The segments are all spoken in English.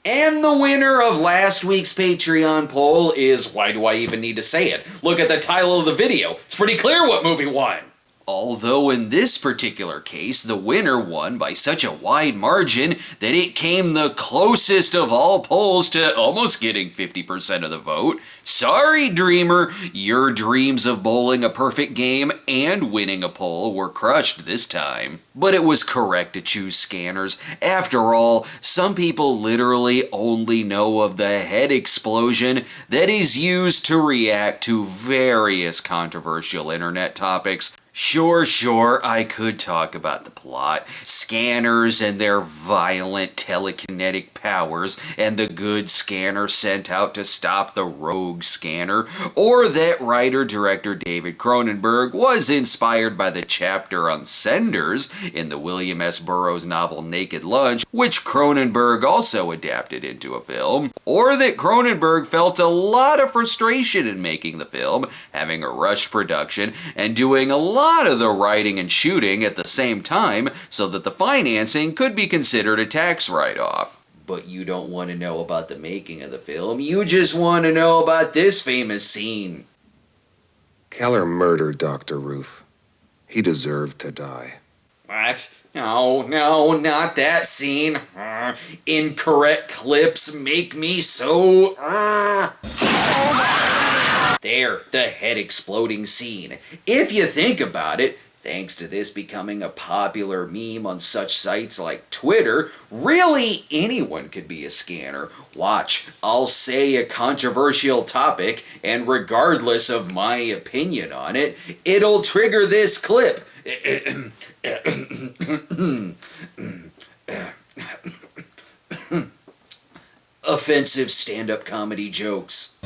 And the winner of last week's Patreon poll is, why do I even need to say it? Look at the title of the video. It's pretty clear what movie won. Although in this particular case, the winner won by such a wide margin that it came the closest of all polls to almost getting 50% of the vote. Sorry, Dreamer, your dreams of bowling a perfect game and winning a poll were crushed this time. But it was correct to choose Scanners. After all, some people literally only know of the head explosion that is used to react to various controversial internet topics. Sure, I could talk about the plot, scanners and their violent telekinetic powers, and the good scanner sent out to stop the rogue scanner, or that writer-director David Cronenberg was inspired by the chapter on senders in the William S. Burroughs novel Naked Lunch, which Cronenberg also adapted into a film, or that Cronenberg felt a lot of frustration in making the film, having a rushed production, and doing a lot of the writing and shooting at the same time so that the financing could be considered a tax write-off. But you don't want to know about the making of the film, you just want to know about this famous scene. Keller murdered Dr. Ruth. He deserved to die. What? No, not that scene. Incorrect clips make me so... There, the head exploding scene. If you think about it, thanks to this becoming a popular meme on such sites like Twitter, really anyone could be a scanner. Watch, I'll say a controversial topic, and regardless of my opinion on it, it'll trigger this clip. Offensive stand-up comedy jokes.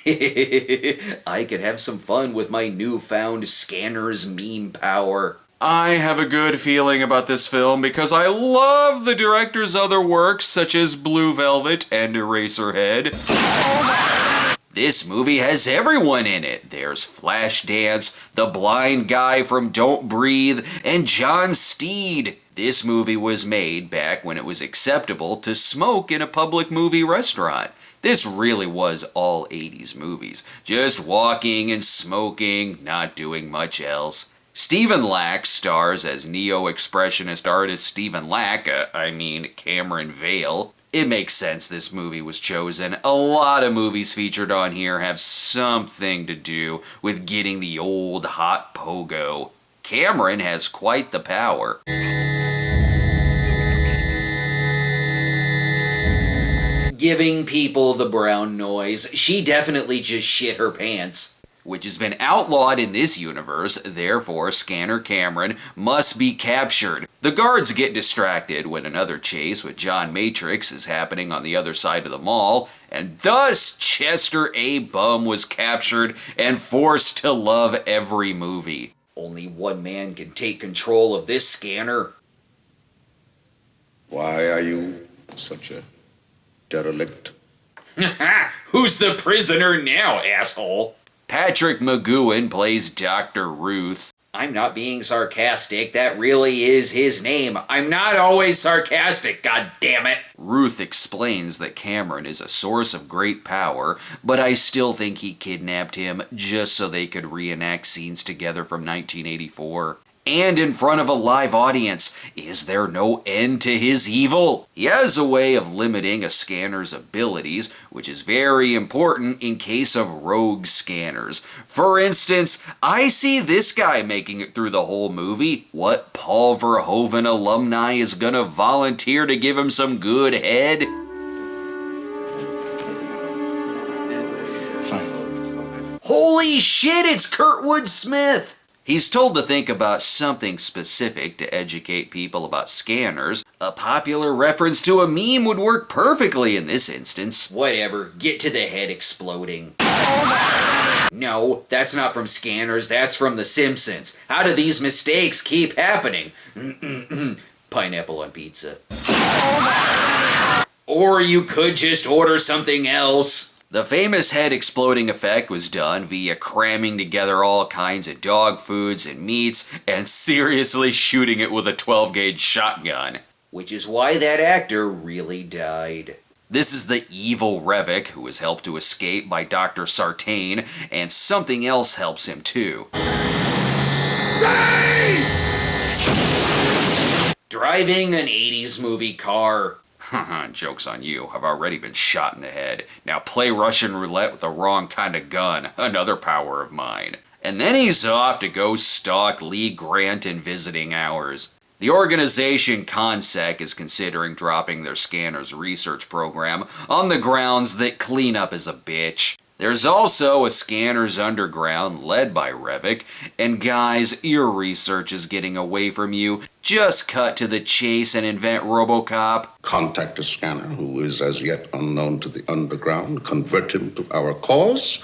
I could have some fun with my newfound Scanners meme power. I have a good feeling about this film because I love the director's other works such as Blue Velvet and Eraserhead. This movie has everyone in it. There's Flashdance, the blind guy from Don't Breathe, and John Steed. This movie was made back when it was acceptable to smoke in a public movie restaurant. This really was all 80s movies. Just walking and smoking, not doing much else. Stephen Lack stars as neo-expressionist artist Stephen Lack, Cameron Vale. It makes sense this movie was chosen. A lot of movies featured on here have something to do with getting the old hot pogo. Cameron has quite the power. Giving people the brown noise. She definitely just shit her pants. Which has been outlawed in this universe, therefore Scanner Cameron must be captured. The guards get distracted when another chase with John Matrix is happening on the other side of the mall, and thus Chester A. Bum was captured and forced to love every movie. Only one man can take control of this scanner. Why are you such a derelict? Who's the prisoner now, asshole? Patrick McGoohan plays Dr. Ruth. I'm not being sarcastic, that really is his name. I'm not always sarcastic, goddammit. Ruth explains that Cameron is a source of great power, but I still think he kidnapped him just so they could reenact scenes together from 1984. And in front of a live audience. Is there no end to his evil? He has a way of limiting a scanner's abilities, which is very important in case of rogue scanners. For instance, I see this guy making it through the whole movie. What Paul Verhoeven alumni is gonna volunteer to give him some good head? Fine. Holy shit, it's Kurtwood Smith! He's told to think about something specific to educate people about scanners. A popular reference to a meme would work perfectly in this instance. Whatever, get to the head exploding. No, that's not from Scanners, that's from The Simpsons. How do these mistakes keep happening? Pineapple on pizza. Or you could just order something else. The famous head exploding effect was done via cramming together all kinds of dog foods and meats and seriously shooting it with a 12-gauge shotgun. which is why that actor really died. This is the evil Revok, who is helped to escape by Dr. Sartain, and something else helps him too. Driving an 80s movie car. Joke's on you, I've already been shot in the head. Now play Russian roulette with the wrong kind of gun, another power of mine. And then he's off to go stalk Lee Grant in visiting hours. The organization CONSEC is considering dropping their scanners research program on the grounds that cleanup is a bitch. There's also a Scanners Underground led by Revok, and guys, your research is getting away from you. Just cut to the chase and invent RoboCop. Contact a scanner who is as yet unknown to the underground, convert him to our cause,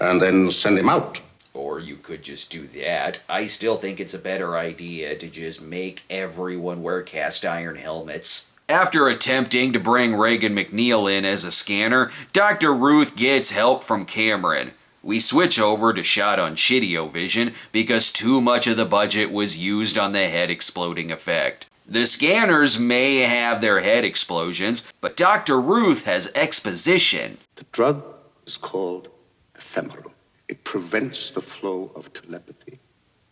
and then send him out. Or you could just do that. I still think it's a better idea to just make everyone wear cast iron helmets. After attempting to bring Reagan McNeil in as a scanner, Dr. Ruth gets help from Cameron. We switch over to shot on Shitty-O-Vision because too much of the budget was used on the head exploding effect. The scanners may have their head explosions, but Dr. Ruth has exposition. The drug is called ephemeral. It prevents the flow of telepathy.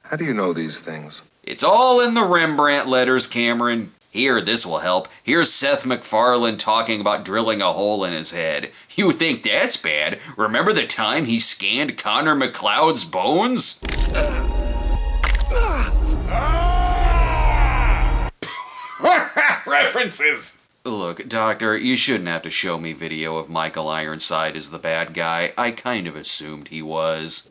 How do you know these things? It's all in the Rembrandt letters, Cameron. Here, this will help. Here's Seth MacFarlane talking about drilling a hole in his head. You think that's bad? Remember the time he scanned Connor McLeod's bones? References! Look, Doctor, you shouldn't have to show me video of Michael Ironside as the bad guy. I kind of assumed he was.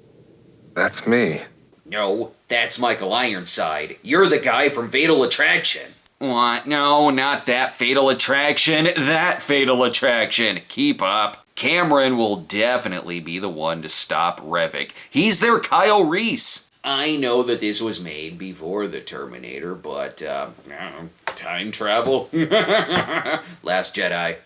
That's me. No, that's Michael Ironside. You're the guy from Fatal Attraction. What? No, not that Fatal Attraction. That Fatal Attraction. Keep up. Cameron will definitely be the one to stop Revok. He's their Kyle Reese. I know that this was made before the Terminator, but, time travel? Last Jedi.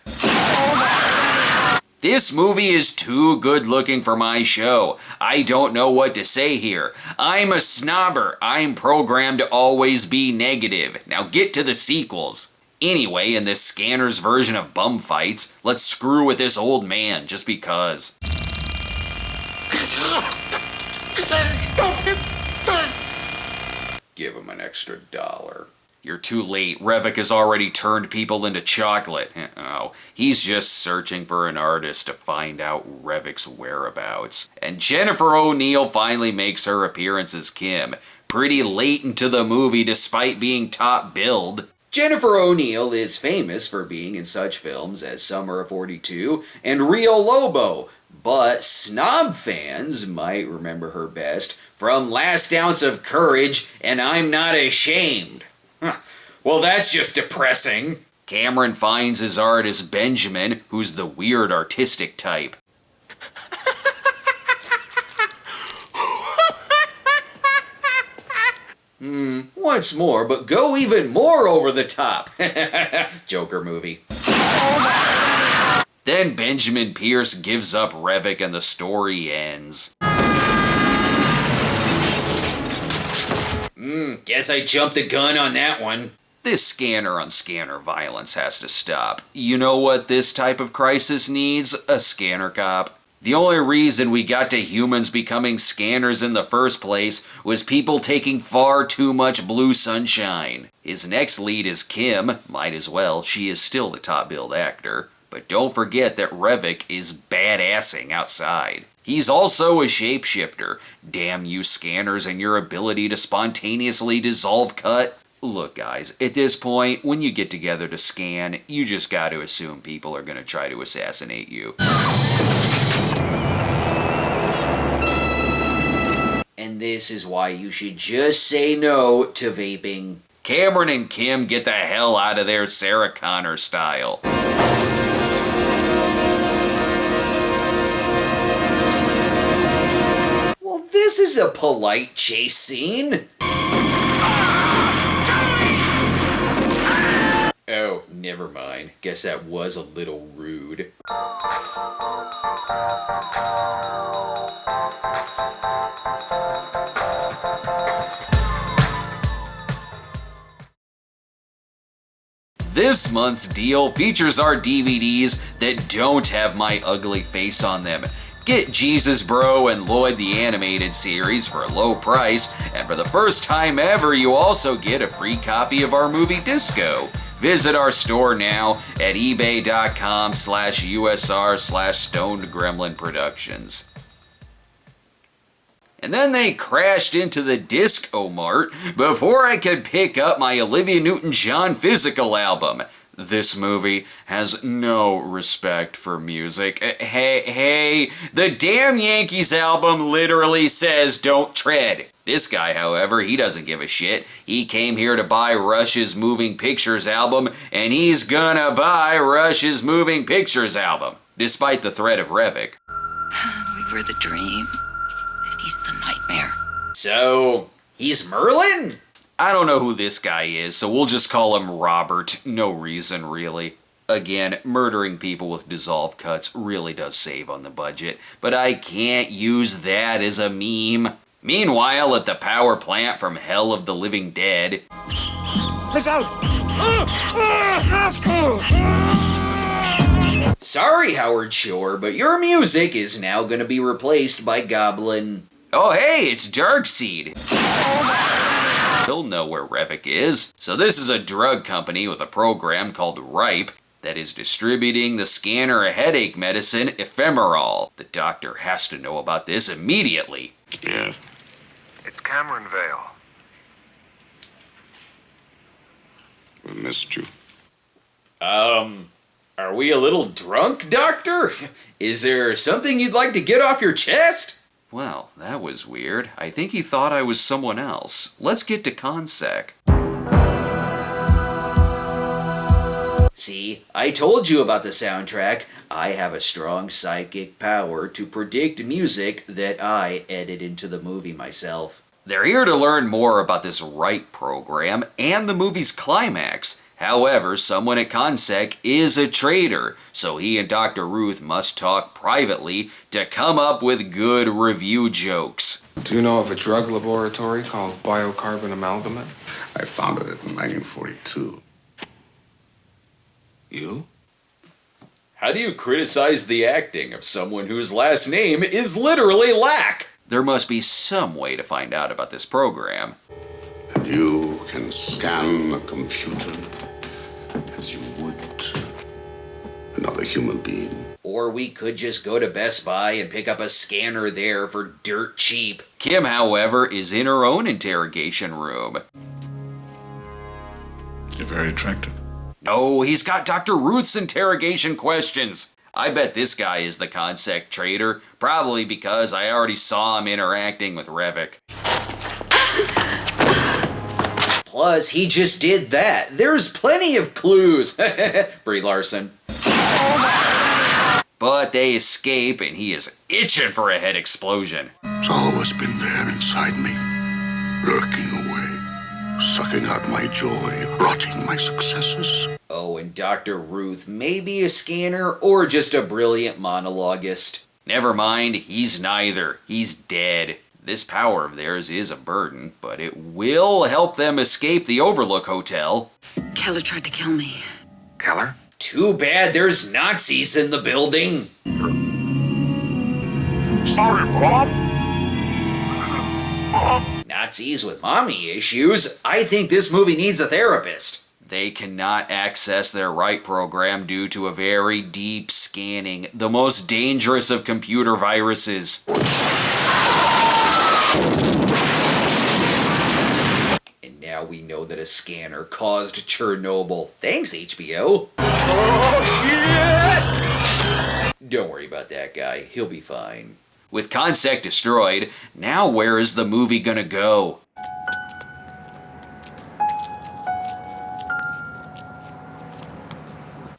This movie is too good looking for my show. I don't know what to say here. I'm a snobber. I'm programmed to always be negative. Now get to the sequels. Anyway, in this Scanners version of bum fights, let's screw with this old man just because. Give him an extra $1. You're too late. Revok has already turned people into chocolate. Oh, he's just searching for an artist to find out Revok's whereabouts. And Jennifer O'Neill finally makes her appearance as Kim. Pretty late into the movie despite being top billed. Jennifer O'Neill is famous for being in such films as Summer of 42 and Rio Lobo, but Snob fans might remember her best from Last Ounce of Courage and I'm Not Ashamed. Well, that's just depressing. Cameron finds his artist Benjamin, who's the weird artistic type. Once more, but go even more over the top. Joker movie. Then Benjamin Pierce gives up Revok and the story ends. Guess I jumped the gun on that one. This scanner-on-scanner violence has to stop. You know what this type of crisis needs? A scanner cop. The only reason we got to humans becoming scanners in the first place was people taking far too much blue sunshine. His next lead is Kim. Might as well, she is still the top-billed actor. But don't forget that Revok is badassing outside. He's also a shapeshifter. Damn you scanners and your ability to spontaneously dissolve cut. Look guys, at this point, when you get together to scan, you just gotta assume people are gonna try to assassinate you. And this is why you should just say no to vaping. Cameron and Kim get the hell out of there Sarah Connor style. This is a polite chase scene. Oh, never mind. Guess that was a little rude. This month's deal features our DVDs that don't have my ugly face on them. Get Jesus Bro and Lloyd the Animated Series for a low price, and for the first time ever, you also get a free copy of our movie Disco. Visit our store now at ebay.com/USR/Stoned Gremlin Productions. And then they crashed into the Disco Mart before I could pick up my Olivia Newton-John physical album. This movie has no respect for music. Hey, the damn Yankees album literally says don't tread. This guy, however, he doesn't give a shit. He came here to buy Rush's Moving Pictures album, and he's gonna buy Rush's Moving Pictures album, despite the threat of Revok. We were the dream. He's the nightmare. So, he's Merlin? I don't know who this guy is, so we'll just call him Robert. No reason, really. Again, murdering people with dissolve cuts really does save on the budget, but I can't use that as a meme. Meanwhile, at the power plant from Hell of the Living Dead... Look out! Sorry, Howard Shore, but your music is now going to be replaced by Goblin... Oh hey, it's Darkseid! He'll know where Revok is. So this is a drug company with a program called RIPE that is distributing the scanner headache medicine Ephemerol. The doctor has to know about this immediately. Yeah. It's Cameron Vale. We missed you. Are we a little drunk, Doctor? Is there something you'd like to get off your chest? Well, that was weird. I think he thought I was someone else. Let's get to Consec. See, I told you about the soundtrack. I have a strong psychic power to predict music that I edit into the movie myself. They're here to learn more about this RIPE program and the movie's climax. However, someone at Consec is a traitor, so he and Dr. Ruth must talk privately to come up with good review jokes. Do you know of a drug laboratory called Biocarbon Amalgamate? I founded it in 1942. You? How do you criticize the acting of someone whose last name is literally Lack? There must be some way to find out about this program. And you can scan a computer as you would another human being. Or we could just go to Best Buy and pick up a scanner there for dirt cheap. Kim, however, is in her own interrogation room. You're very attractive. No, he's got Dr. Ruth's interrogation questions. I bet this guy is the Consec traitor, probably because I already saw him interacting with Revok. Plus, he just did that. There's plenty of clues. Brie Larson. But they escape, and he is itching for a head explosion. It's always been there inside me, lurking away, sucking out my joy, rotting my successes. Oh, and Dr. Ruth may be a scanner or just a brilliant monologuist. Never mind, he's neither. He's dead. This power of theirs is a burden, but it will help them escape the Overlook Hotel. Keller tried to kill me. Keller? Too bad there's Nazis in the building. Sorry, Bob. Nazis with mommy issues? I think this movie needs a therapist. They cannot access their RIPE program due to a very deep scanning, the most dangerous of computer viruses. And now we know that a scanner caused Chernobyl. Thanks, HBO. Oh, shit! Don't worry about that guy. He'll be fine. With Consec destroyed, now where is the movie gonna go?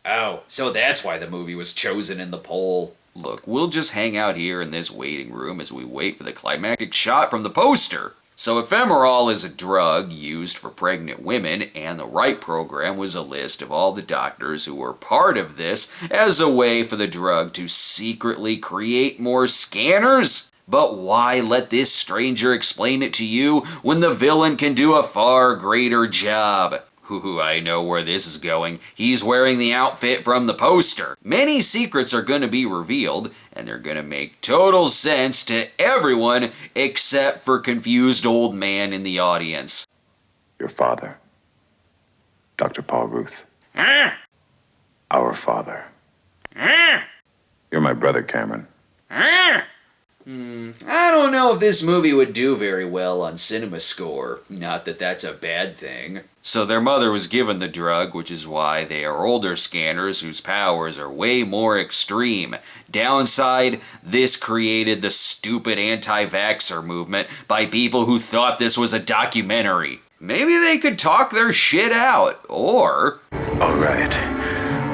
Oh, so that's why the movie was chosen in the poll. Look, we'll just hang out here in this waiting room as we wait for the climactic shot from the poster. So Ephemerol is a drug used for pregnant women, and the RIPE program was a list of all the doctors who were part of this as a way for the drug to secretly create more scanners. But why let this stranger explain it to you when the villain can do a far greater job? Ooh, I know where this is going. He's wearing the outfit from the poster. Many secrets are going to be revealed, and they're going to make total sense to everyone except for confused old man in the audience. Your father, Dr. Paul Ruth. Huh? Our father. Huh? You're my brother, Cameron. Huh? I don't know if this movie would do very well on Cinema Score. Not that that's a bad thing. So their mother was given the drug, which is why they are older scanners whose powers are way more extreme. Downside, this created the stupid anti-vaxxer movement by people who thought this was a documentary. Maybe they could talk their shit out, or... All right.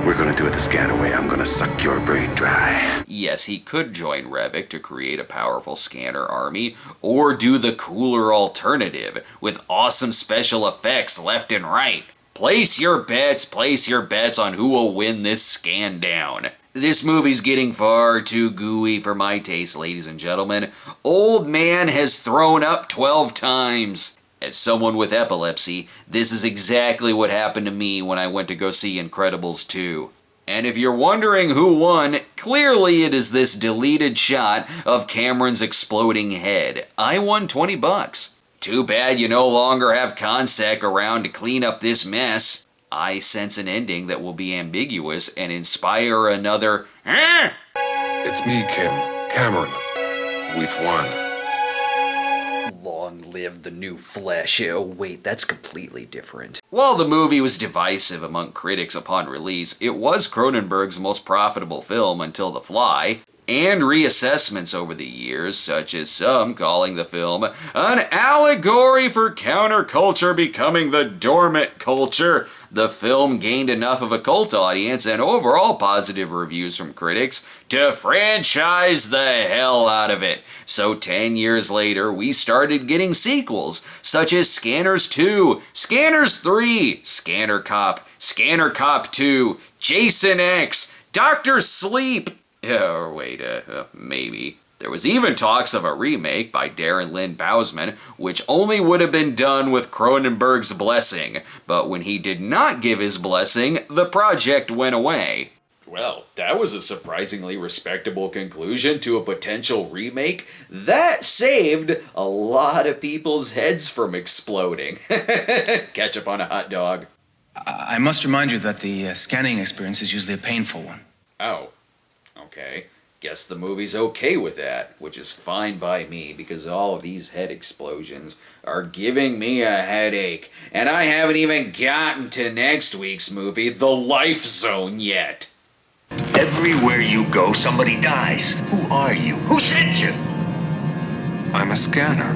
We're gonna do it the scanner way. I'm gonna suck your brain dry. Yes, he could join Revok to create a powerful scanner army, or do the cooler alternative, with awesome special effects left and right. Place your bets on who will win this scan down. This movie's getting far too gooey for my taste, ladies and gentlemen. Old man has thrown up 12 times. As someone with epilepsy, this is exactly what happened to me when I went to go see Incredibles 2. And if you're wondering who won, clearly it is this deleted shot of Cameron's exploding head. I won $20. Too bad you no longer have Consec around to clean up this mess. I sense an ending that will be ambiguous and inspire another, "Huh?" It's me, Cameron. We've won. Long live the new flesh. Oh wait, that's completely different. While the movie was divisive among critics upon release, it was Cronenberg's most profitable film until The Fly, and reassessments over the years, such as some calling the film an allegory for counterculture becoming the dormant culture. The film gained enough of a cult audience and overall positive reviews from critics to franchise the hell out of it. So 10 years later, we started getting sequels, such as Scanners 2, Scanners 3, Scanner Cop 2, Jason X, Dr. Sleep, or wait, maybe. There was even talks of a remake by Darren Lynn Bousman, which only would have been done with Cronenberg's blessing. But when he did not give his blessing, the project went away. Well, that was a surprisingly respectable conclusion to a potential remake. That saved a lot of people's heads from exploding. Ketchup on a hot dog. I must remind you that the scanning experience is usually a painful one. Oh, okay. Guess the movie's okay with that, which is fine by me because all of these head explosions are giving me a headache. And I haven't even gotten to next week's movie, The Life Zone, yet. Everywhere you go, somebody dies. Who are you? Who sent you? I'm a scanner.